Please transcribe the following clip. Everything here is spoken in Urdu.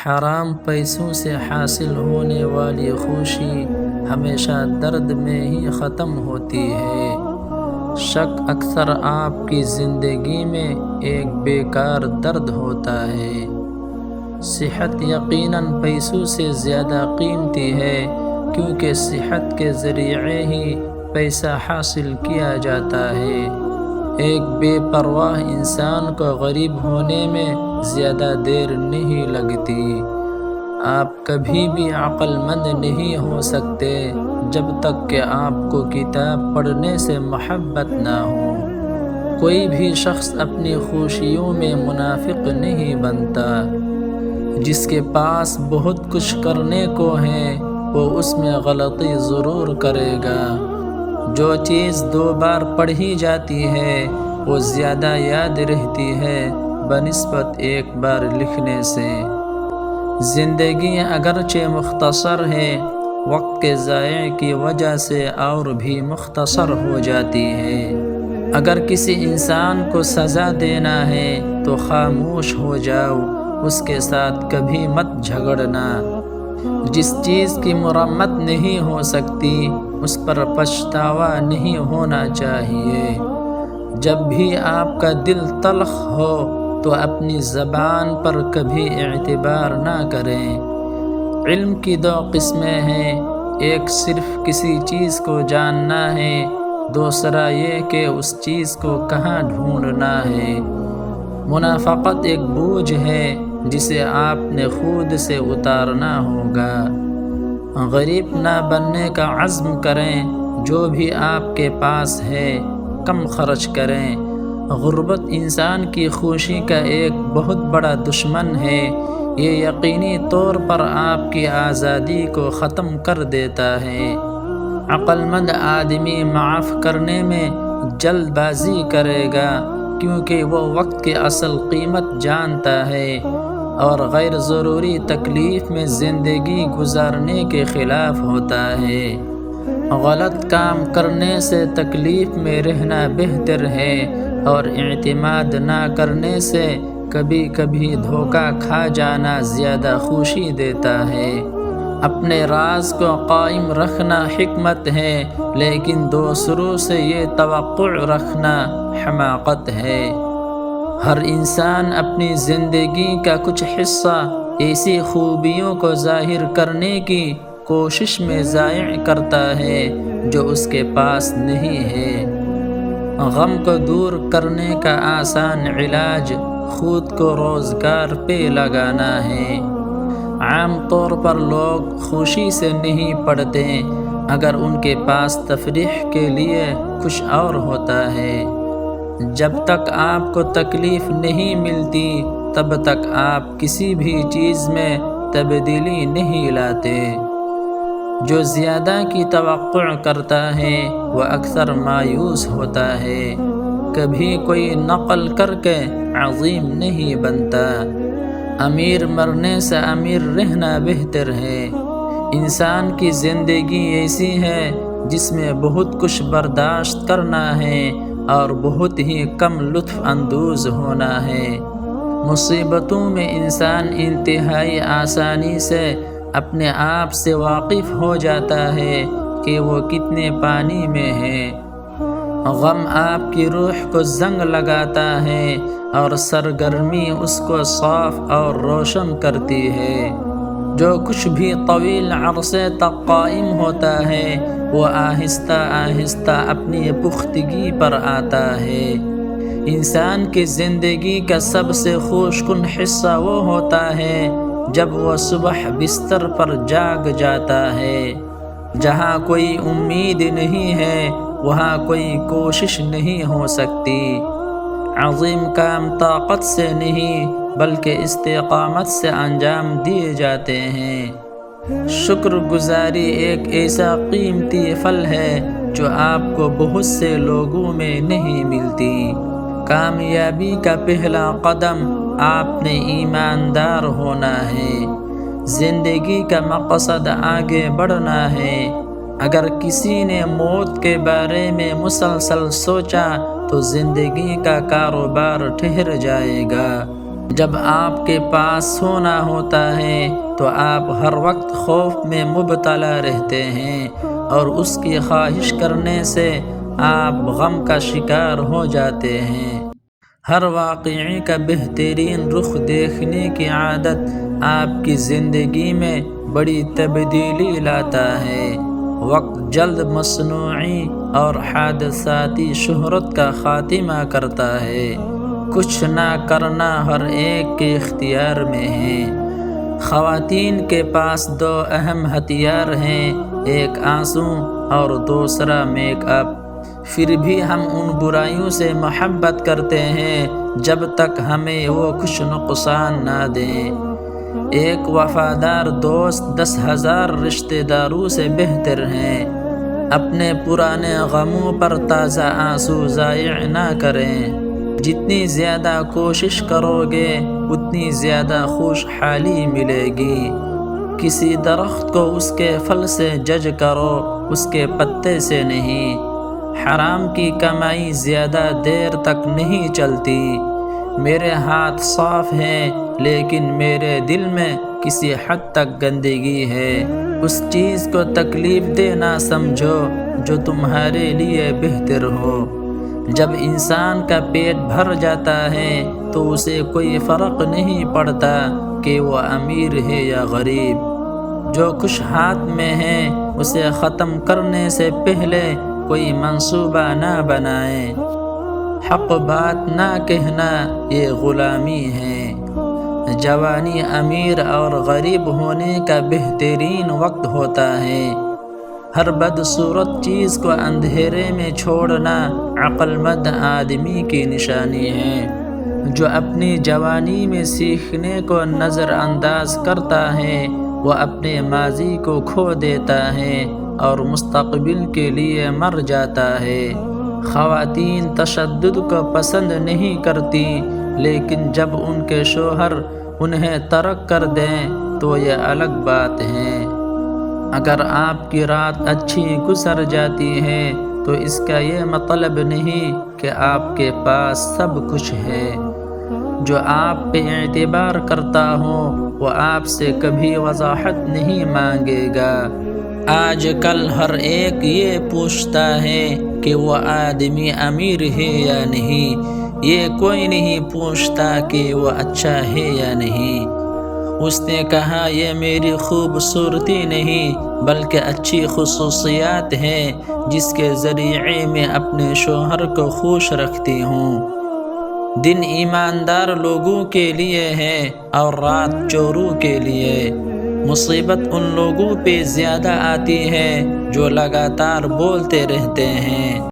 حرام پیسوں سے حاصل ہونے والی خوشی ہمیشہ درد میں ہی ختم ہوتی ہے۔ شک اکثر آپ کی زندگی میں ایک بیکار درد ہوتا ہے۔ صحت یقیناً پیسوں سے زیادہ قیمتی ہے، کیونکہ صحت کے ذریعے ہی پیسہ حاصل کیا جاتا ہے۔ ایک بے پرواہ انسان کو غریب ہونے میں زیادہ دیر نہیں لگتی۔ آپ کبھی بھی عقل مند نہیں ہو سکتے جب تک کہ آپ کو کتاب پڑھنے سے محبت نہ ہو۔ کوئی بھی شخص اپنی خوشیوں میں منافق نہیں بنتا۔ جس کے پاس بہت کچھ کرنے کو ہے وہ اس میں غلطی ضرور کرے گا۔ جو چیز 2 بار پڑھی جاتی ہے وہ زیادہ یاد رہتی ہے بنسبت 1 بار لکھنے سے۔ زندگی اگرچہ مختصر ہے، وقت کے ضائع کی وجہ سے اور بھی مختصر ہو جاتی ہے۔ اگر کسی انسان کو سزا دینا ہے تو خاموش ہو جاؤ، اس کے ساتھ کبھی مت جھگڑنا۔ جس چیز کی مرمت نہیں ہو سکتی اس پر پچھتاوا نہیں ہونا چاہیے۔ جب بھی آپ کا دل تلخ ہو تو اپنی زبان پر کبھی اعتبار نہ کریں۔ علم کی 2 قسمیں ہیں، ایک صرف کسی چیز کو جاننا ہے، دوسرا یہ کہ اس چیز کو کہاں ڈھونڈنا ہے۔ منافقت ایک بوجھ ہے جسے آپ نے خود سے اتارنا ہوگا۔ غریب نہ بننے کا عزم کریں، جو بھی آپ کے پاس ہے کم خرچ کریں۔ غربت انسان کی خوشی کا ایک بہت بڑا دشمن ہے، یہ یقینی طور پر آپ کی آزادی کو ختم کر دیتا ہے۔ عقل مند آدمی معاف کرنے میں جلد بازی کرے گا، کیونکہ وہ وقت کی اصل قیمت جانتا ہے اور غیر ضروری تکلیف میں زندگی گزارنے کے خلاف ہوتا ہے۔ غلط کام کرنے سے تکلیف میں رہنا بہتر ہے، اور اعتماد نہ کرنے سے کبھی کبھی دھوکہ کھا جانا زیادہ خوشی دیتا ہے۔ اپنے راز کو قائم رکھنا حکمت ہے، لیکن دوسروں سے یہ توقع رکھنا حماقت ہے۔ ہر انسان اپنی زندگی کا کچھ حصہ ایسی خوبیوں کو ظاہر کرنے کی کوشش میں ضائع کرتا ہے جو اس کے پاس نہیں ہے۔ غم کو دور کرنے کا آسان علاج خود کو روزگار پہ لگانا ہے۔ عام طور پر لوگ خوشی سے نہیں پڑھتے اگر ان کے پاس تفریح کے لیے کچھ اور ہوتا ہے۔ جب تک آپ کو تکلیف نہیں ملتی تب تک آپ کسی بھی چیز میں تبدیلی نہیں لاتے۔ جو زیادہ کی توقع کرتا ہے وہ اکثر مایوس ہوتا ہے۔ کبھی کوئی نقل کر کے عظیم نہیں بنتا۔ امیر مرنے سے امیر رہنا بہتر ہے۔ انسان کی زندگی ایسی ہے جس میں بہت کچھ برداشت کرنا ہے اور بہت ہی کم لطف اندوز ہونا ہے۔ مصیبتوں میں انسان انتہائی آسانی سے اپنے آپ سے واقف ہو جاتا ہے کہ وہ کتنے پانی میں ہے۔ غم آپ کی روح کو زنگ لگاتا ہے اور سرگرمی اس کو صاف اور روشن کرتی ہے۔ جو کچھ بھی طویل عرصے تک قائم ہوتا ہے وہ آہستہ آہستہ اپنی پختگی پر آتا ہے۔ انسان کی زندگی کا سب سے خوش کن حصہ وہ ہوتا ہے جب وہ صبح بستر پر جاگ جاتا ہے۔ جہاں کوئی امید نہیں ہے وہاں کوئی کوشش نہیں ہو سکتی۔ عظیم کام طاقت سے نہیں بلکہ استقامت سے انجام دیے جاتے ہیں۔ شکر گزاری ایک ایسا قیمتی پھل ہے جو آپ کو بہت سے لوگوں میں نہیں ملتی۔ کامیابی کا پہلا قدم آپ نے ایماندار ہونا ہے۔ زندگی کا مقصد آگے بڑھنا ہے۔ اگر کسی نے موت کے بارے میں مسلسل سوچا تو زندگی کا کاروبار ٹھہر جائے گا۔ جب آپ کے پاس سونا ہوتا ہے تو آپ ہر وقت خوف میں مبتلا رہتے ہیں اور اس کی خواہش کرنے سے آپ غم کا شکار ہو جاتے ہیں۔ ہر واقعے کا بہترین رخ دیکھنے کی عادت آپ کی زندگی میں بڑی تبدیلی لاتا ہے۔ وقت جلد مصنوعی اور حادثاتی شہرت کا خاتمہ کرتا ہے۔ کچھ نہ کرنا ہر ایک کے اختیار میں ہے۔ خواتین کے پاس دو اہم ہتھیار ہیں، ایک آنسو اور دوسرا میک اپ۔ پھر بھی ہم ان برائیوں سے محبت کرتے ہیں جب تک ہمیں وہ کچھ نقصان نہ دیں۔ ایک وفادار دوست 10,000 رشتہ داروں سے بہتر ہیں۔ اپنے پرانے غموں پر تازہ آنسو ضائع نہ کریں۔ جتنی زیادہ کوشش کرو گے اتنی زیادہ خوشحالی ملے گی۔ کسی درخت کو اس کے پھل سے جج کرو، اس کے پتے سے نہیں۔ حرام کی کمائی زیادہ دیر تک نہیں چلتی۔ میرے ہاتھ صاف ہیں لیکن میرے دل میں کسی حد تک گندگی ہے۔ اس چیز کو تکلیف دہ نہ سمجھو جو تمہارے لیے بہتر ہو۔ جب انسان کا پیٹ بھر جاتا ہے تو اسے کوئی فرق نہیں پڑتا کہ وہ امیر ہے یا غریب۔ جو کچھ ہاتھ میں ہے اسے ختم کرنے سے پہلے کوئی منصوبہ نہ بنائیں۔ حق بات نہ کہنا یہ غلامی ہے۔ جوانی امیر اور غریب ہونے کا بہترین وقت ہوتا ہے۔ ہر بدصورت چیز کو اندھیرے میں چھوڑنا عقل مند آدمی کی نشانی ہے۔ جو اپنی جوانی میں سیکھنے کو نظر انداز کرتا ہے وہ اپنے ماضی کو کھو دیتا ہے اور مستقبل کے لیے مر جاتا ہے۔ خواتین تشدد کو پسند نہیں کرتی لیکن جب ان کے شوہر انہیں ترک کر دیں تو یہ الگ بات ہے۔ اگر آپ کی رات اچھی گزر جاتی ہے تو اس کا یہ مطلب نہیں کہ آپ کے پاس سب کچھ ہے۔ جو آپ پہ اعتبار کرتا ہو وہ آپ سے کبھی وضاحت نہیں مانگے گا۔ آج کل ہر ایک یہ پوچھتا ہے کہ وہ آدمی امیر ہے یا نہیں، یہ کوئی نہیں پوچھتا کہ وہ اچھا ہے یا نہیں۔ اس نے کہا یہ میری خوبصورتی نہیں بلکہ اچھی خصوصیات ہیں جس کے ذریعے میں اپنے شوہر کو خوش رکھتی ہوں۔ دن ایماندار لوگوں کے لیے ہے اور رات چوروں کے لیے۔ مصیبت ان لوگوں پہ زیادہ آتی ہے جو لگاتار بولتے رہتے ہیں۔